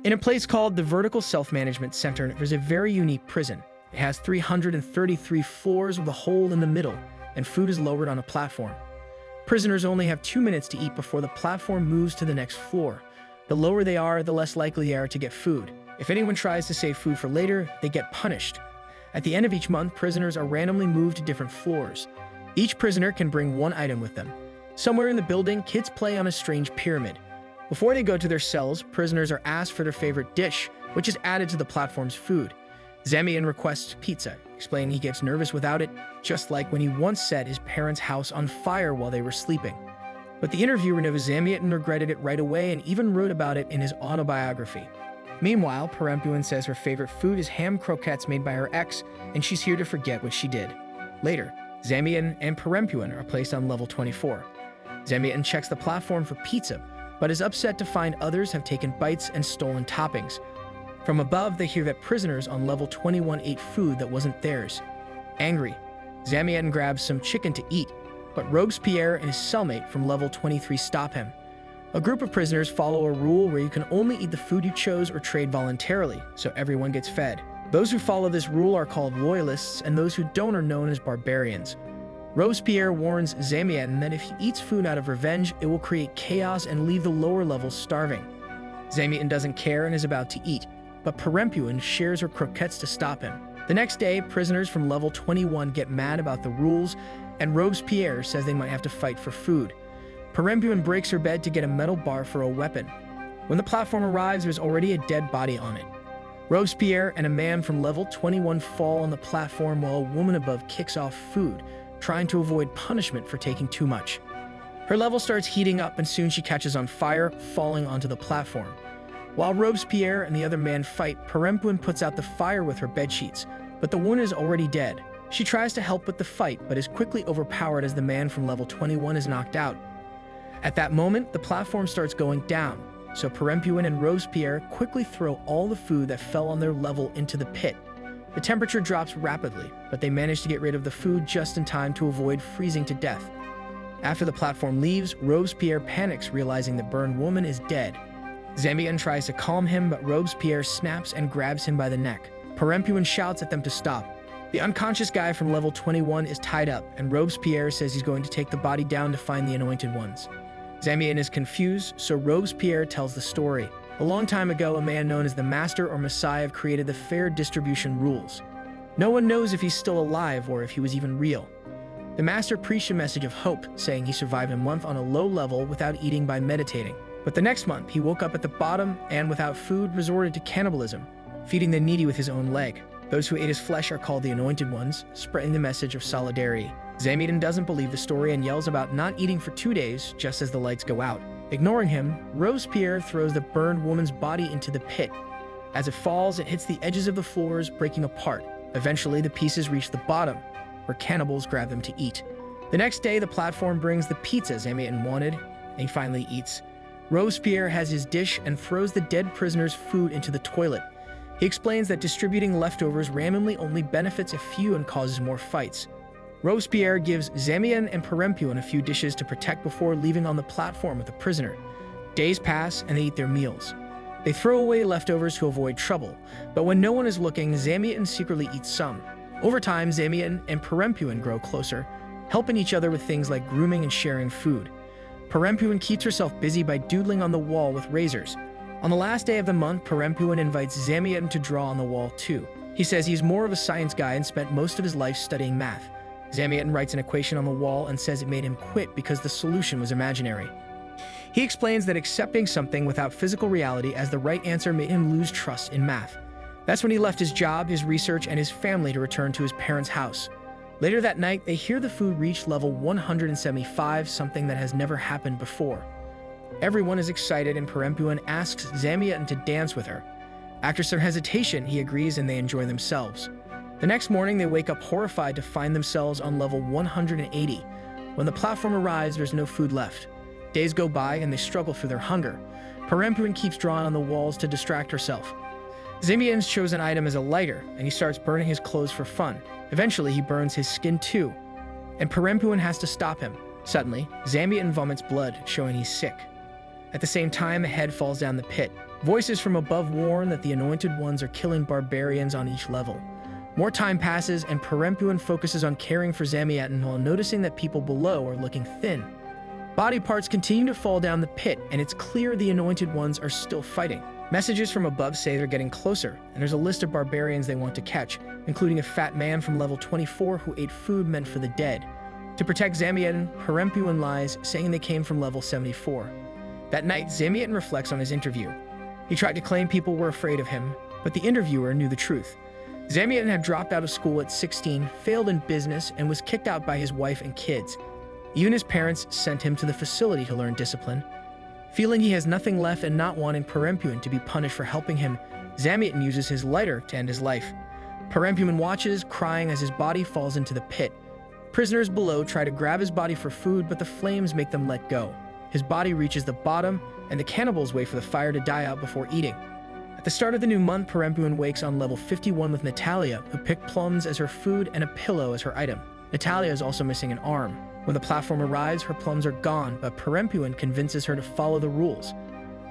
In a place called the Vertical Self-Management Center, there's a very unique prison. It has 333 floors with a hole in the middle, and food is lowered on a platform. Prisoners only have 2 minutes to eat before the platform moves to the next floor. The lower they are, the less likely they are to get food. If anyone tries to save food for later, they get punished. At the end of each month, prisoners are randomly moved to different floors. Each prisoner can bring one item with them. Somewhere in the building, kids play on a strange pyramid. Before they go to their cells, prisoners are asked for their favorite dish, which is added to the platform's food. Zamian requests pizza, explaining he gets nervous without it, just like when he once set his parents' house on fire while they were sleeping. But the interviewer knows Zamian regretted it right away and even wrote about it in his autobiography. Meanwhile, Perempuan says her favorite food is ham croquettes made by her ex, and she's here to forget what she did. Later, Zamian and Perempuan are placed on level 24. Zamian checks the platform for pizza, but is upset to find others have taken bites and stolen toppings. From above, they hear that prisoners on level 21 ate food that wasn't theirs. Angry, Zamian grabs some chicken to eat, but Robespierre and his cellmate from level 23 stop him. A group of prisoners follow a rule where you can only eat the food you chose or trade voluntarily, so everyone gets fed. Those who follow this rule are called loyalists, and those who don't are known as barbarians. Robespierre warns Zamian that if he eats food out of revenge, it will create chaos and leave the lower levels starving. Zamian doesn't care and is about to eat, but Perempuan shares her croquettes to stop him. The next day, prisoners from level 21 get mad about the rules, and Robespierre says they might have to fight for food. Perempuan breaks her bed to get a metal bar for a weapon. When the platform arrives, there's already a dead body on it. Robespierre and a man from level 21 fall on the platform while a woman above kicks off food, trying to avoid punishment for taking too much. Her level starts heating up and soon she catches on fire, falling onto the platform. While Robespierre and the other man fight, Perempuan puts out the fire with her bedsheets, but the woman is already dead. She tries to help with the fight, but is quickly overpowered as the man from level 21 is knocked out. At that moment, the platform starts going down, so Perempuan and Robespierre quickly throw all the food that fell on their level into the pit. The temperature drops rapidly, but they manage to get rid of the food just in time to avoid freezing to death. After the platform leaves, Robespierre panics, realizing the burned woman is dead. Zamian tries to calm him, but Robespierre snaps and grabs him by the neck. Perempuan shouts at them to stop. The unconscious guy from level 21 is tied up, and Robespierre says he's going to take the body down to find the anointed ones. Zamian is confused, so Robespierre tells the story. A long time ago, a man known as the Master or Messiah created the fair distribution rules. No one knows if he's still alive or if he was even real. The Master preached a message of hope, saying he survived a month on a low level without eating by meditating. But the next month, he woke up at the bottom and, without food, resorted to cannibalism, feeding the needy with his own leg. Those who ate his flesh are called the Anointed Ones, spreading the message of solidarity. Zamian doesn't believe the story and yells about not eating for 2 days just as the lights go out. Ignoring him, Robespierre throws the burned woman's body into the pit. As it falls, it hits the edges of the floors, breaking apart. Eventually, the pieces reach the bottom, where cannibals grab them to eat. The next day, the platform brings the pizza Zamian wanted, and he finally eats. Robespierre has his dish and throws the dead prisoner's food into the toilet. He explains that distributing leftovers randomly only benefits a few and causes more fights. Robespierre gives Zamian and Perempuan a few dishes to protect before leaving on the platform with the prisoner. Days pass and they eat their meals. They throw away leftovers to avoid trouble, but when no one is looking, Zamian secretly eats some. Over time, Zamian and Perempuan grow closer, helping each other with things like grooming and sharing food. Perempuan keeps herself busy by doodling on the wall with razors. On the last day of the month, Perempuan invites Zamian to draw on the wall too. He says he's more of a science guy and spent most of his life studying math. Zamian writes an equation on the wall and says it made him quit because the solution was imaginary. He explains that accepting something without physical reality as the right answer made him lose trust in math. That's when he left his job, his research, and his family to return to his parents' house. Later that night, they hear the food reach level 175, something that has never happened before. Everyone is excited and Perempuan asks Zamian to dance with her. After some hesitation, he agrees and they enjoy themselves. The next morning, they wake up horrified to find themselves on level 180. When the platform arrives, there's no food left. Days go by and they struggle through their hunger. Perempuan keeps drawing on the walls to distract herself. Zamian's chosen item is a lighter, and he starts burning his clothes for fun. Eventually, he burns his skin too, and Perempuan has to stop him. Suddenly, Zamian vomits blood, showing he's sick. At the same time, a head falls down the pit. Voices from above warn that the Anointed Ones are killing barbarians on each level. More time passes, and Perempuan focuses on caring for Zamiatin while noticing that people below are looking thin. Body parts continue to fall down the pit, and it's clear the Anointed Ones are still fighting. Messages from above say they're getting closer, and there's a list of barbarians they want to catch, including a fat man from level 24 who ate food meant for the dead. To protect Zamiatin, Perempuan lies, saying they came from level 74. That night, Zamiatin reflects on his interview. He tried to claim people were afraid of him, but the interviewer knew the truth. Zamiatin had dropped out of school at 16, failed in business, and was kicked out by his wife and kids. Even his parents sent him to the facility to learn discipline. Feeling he has nothing left and not wanting Perempuan to be punished for helping him, Zamiatin uses his lighter to end his life. Perempuan watches, crying as his body falls into the pit. Prisoners below try to grab his body for food, but the flames make them let go. His body reaches the bottom, and the cannibals wait for the fire to die out before eating. At the start of the new month, Perempuan wakes on level 51 with Natalia, who picked plums as her food and a pillow as her item. Natalia is also missing an arm. When the platform arrives, her plums are gone, but Perempuan convinces her to follow the rules.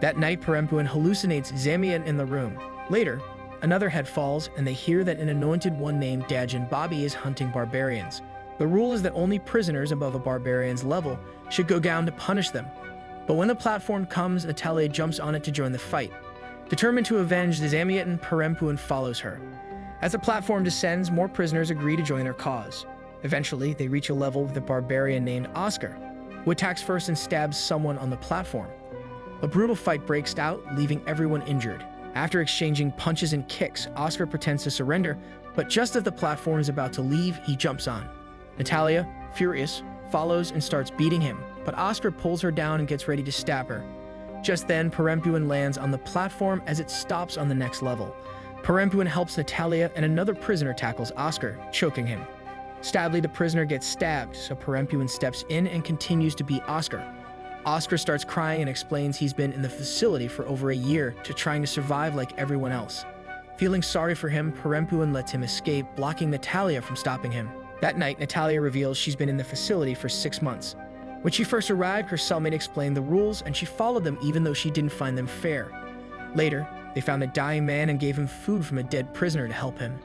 That night, Perempuan hallucinates Zamiatin in the room. Later, another head falls, and they hear that an anointed one named Dajin Bobby is hunting barbarians. The rule is that only prisoners above a barbarian's level should go down to punish them. But when the platform comes, Natalia jumps on it to join the fight. Determined to avenge Zamiatin, Perempuan follows her. As the platform descends, more prisoners agree to join their cause. Eventually, they reach a level with a barbarian named Oscar, who attacks first and stabs someone on the platform. A brutal fight breaks out, leaving everyone injured. After exchanging punches and kicks, Oscar pretends to surrender, but just as the platform is about to leave, he jumps on. Natalia, furious, follows and starts beating him, but Oscar pulls her down and gets ready to stab her. Just then, Perempuan lands on the platform as it stops on the next level. Perempuan helps Natalia, and another prisoner tackles Oscar, choking him. Sadly, the prisoner gets stabbed, so Perempuan steps in and continues to beat Oscar. Oscar starts crying and explains he's been in the facility for over a year to trying to survive like everyone else. Feeling sorry for him, Perempuan lets him escape, blocking Natalia from stopping him. That night, Natalia reveals she's been in the facility for 6 months. When she first arrived, her cellmate explained the rules, and she followed them even though she didn't find them fair. Later, they found a dying man and gave him food from a dead prisoner to help him.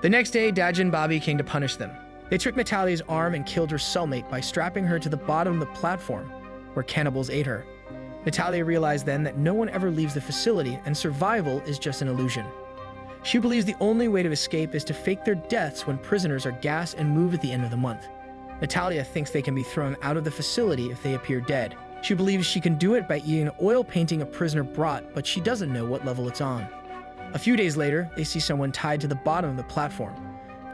The next day, Dajin Bobby came to punish them. They took Natalia's arm and killed her cellmate by strapping her to the bottom of the platform, where cannibals ate her. Natalia realized then that no one ever leaves the facility, and survival is just an illusion. She believes the only way to escape is to fake their deaths when prisoners are gassed and moved at the end of the month. Natalia thinks they can be thrown out of the facility if they appear dead. She believes she can do it by eating an oil painting a prisoner brought, but she doesn't know what level it's on. A few days later, they see someone tied to the bottom of the platform.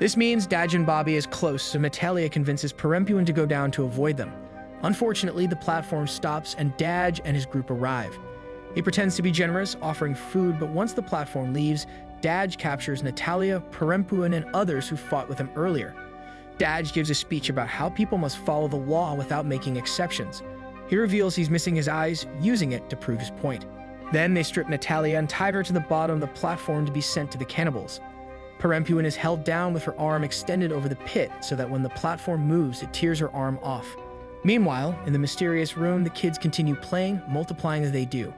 This means Dajin Bobby is close, so Natalia convinces Perempuan to go down to avoid them. Unfortunately, the platform stops and Daj and his group arrive. He pretends to be generous, offering food, but once the platform leaves, Daj captures Natalia, Perempuan, and others who fought with him earlier. Daj gives a speech about how people must follow the law without making exceptions. He reveals he's missing his eyes, using it to prove his point. Then they strip Natalia and tied her to the bottom of the platform to be sent to the cannibals. Perempuan is held down with her arm extended over the pit so that when the platform moves, it tears her arm off. Meanwhile, in the mysterious room, the kids continue playing, multiplying as they do.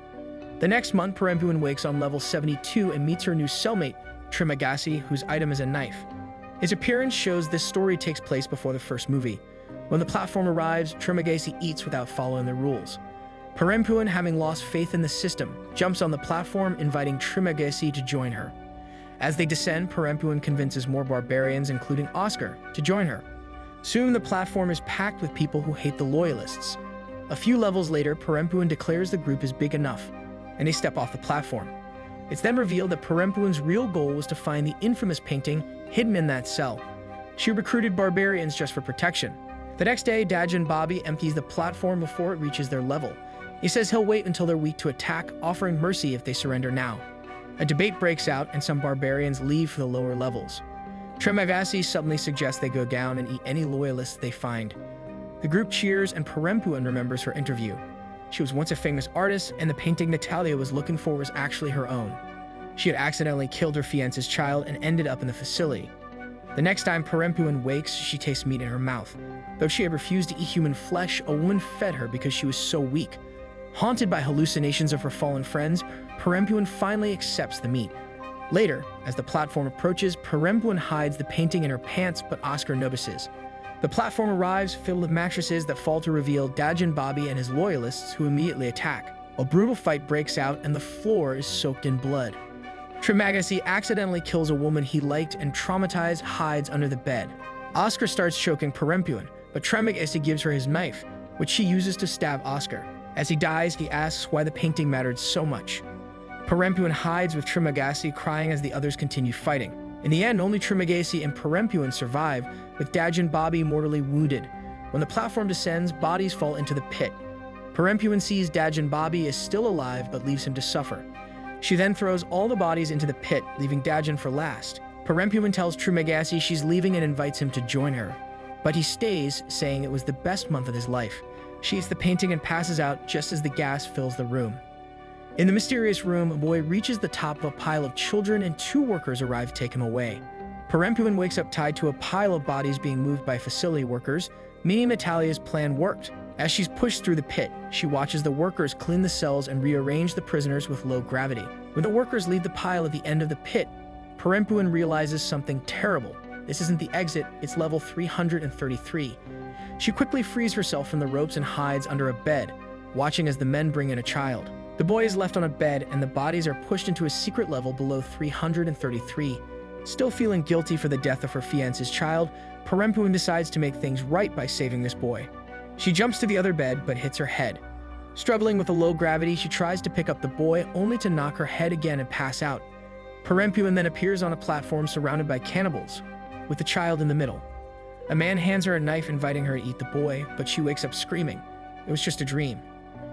The next month, Perempuan wakes on level 72 and meets her new cellmate, Trimagasi, whose item is a knife. His appearance shows this story takes place before the first movie. When the platform arrives, Trimagasi eats without following the rules. Perempuan, having lost faith in the system, jumps on the platform, inviting Trimagasi to join her. As they descend, Perempuan convinces more barbarians, including Oscar, to join her. Soon, the platform is packed with people who hate the Loyalists. A few levels later, Perempuan declares the group is big enough, and they step off the platform. It's then revealed that Perempuan's real goal was to find the infamous painting hidden in that cell. She recruited barbarians just for protection. The next day, Dajin Bobby empties the platform before it reaches their level. He says he'll wait until they're weak to attack, offering mercy if they surrender now. A debate breaks out, and some barbarians leave for the lower levels. Trimagasi suddenly suggests they go down and eat any loyalists they find. The group cheers, and Perempuan remembers her interview. She was once a famous artist, and the painting Natalia was looking for was actually her own. She had accidentally killed her fiance's child and ended up in the facility. The next time Perempuan wakes, she tastes meat in her mouth. Though she had refused to eat human flesh, a woman fed her because she was so weak. Haunted by hallucinations of her fallen friends, Perempuan finally accepts the meat. Later, as the platform approaches, Perempuan hides the painting in her pants, but Oscar notices. The platform arrives filled with mattresses that fall to reveal Dajin Bobby and his loyalists, who immediately attack. A brutal fight breaks out and the floor is soaked in blood. Trimagasi accidentally kills a woman he liked and traumatized hides under the bed. Oscar starts choking Perempuan, but Trimagasi gives her his knife, which she uses to stab Oscar. As he dies, he asks why the painting mattered so much. Perempuan hides with Trimagasi, crying as the others continue fighting. In the end, only Trimagasi and Perempuan survive, with Dajin Bobby mortally wounded. When the platform descends, bodies fall into the pit. Perempuan sees Dajin Bobby is still alive but leaves him to suffer. She then throws all the bodies into the pit, leaving Dajin for last. Perempuan tells Trimagasi she's leaving and invites him to join her. But he stays, saying it was the best month of his life. She eats the painting and passes out just as the gas fills the room. In the mysterious room, a boy reaches the top of a pile of children and 2 workers arrive to take him away. Perempuan wakes up tied to a pile of bodies being moved by facility workers, meaning Natalia's plan worked. As she's pushed through the pit, she watches the workers clean the cells and rearrange the prisoners with low gravity. When the workers leave the pile at the end of the pit, Perempuan realizes something terrible. This isn't the exit, it's level 333. She quickly frees herself from the ropes and hides under a bed, watching as the men bring in a child. The boy is left on a bed and the bodies are pushed into a secret level below 333. Still feeling guilty for the death of her fiance's child, Perempuan decides to make things right by saving this boy. She jumps to the other bed but hits her head. Struggling with the low gravity, she tries to pick up the boy only to knock her head again and pass out. Perempuan then appears on a platform surrounded by cannibals, with the child in the middle. A man hands her a knife inviting her to eat the boy, but she wakes up screaming. It was just a dream.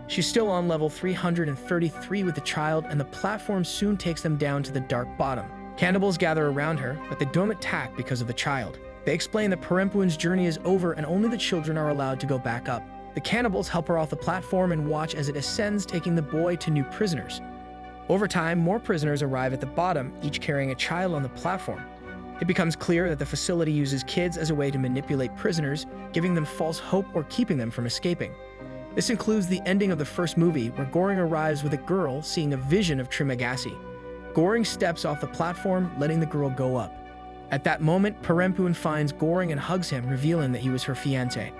She's still on level 333 with the child, and the platform soon takes them down to the dark bottom. Cannibals gather around her, but they don't attack because of the child. They explain that Perempuan's journey is over and only the children are allowed to go back up. The cannibals help her off the platform and watch as it ascends, taking the boy to new prisoners. Over time, more prisoners arrive at the bottom, each carrying a child on the platform. It becomes clear that the facility uses kids as a way to manipulate prisoners, giving them false hope or keeping them from escaping. This includes the ending of the first movie, where Goring arrives with a girl seeing a vision of Trimagasi. Goring steps off the platform, letting the girl go up. At that moment, Perempuan finds Goring and hugs him, revealing that he was her fiancé.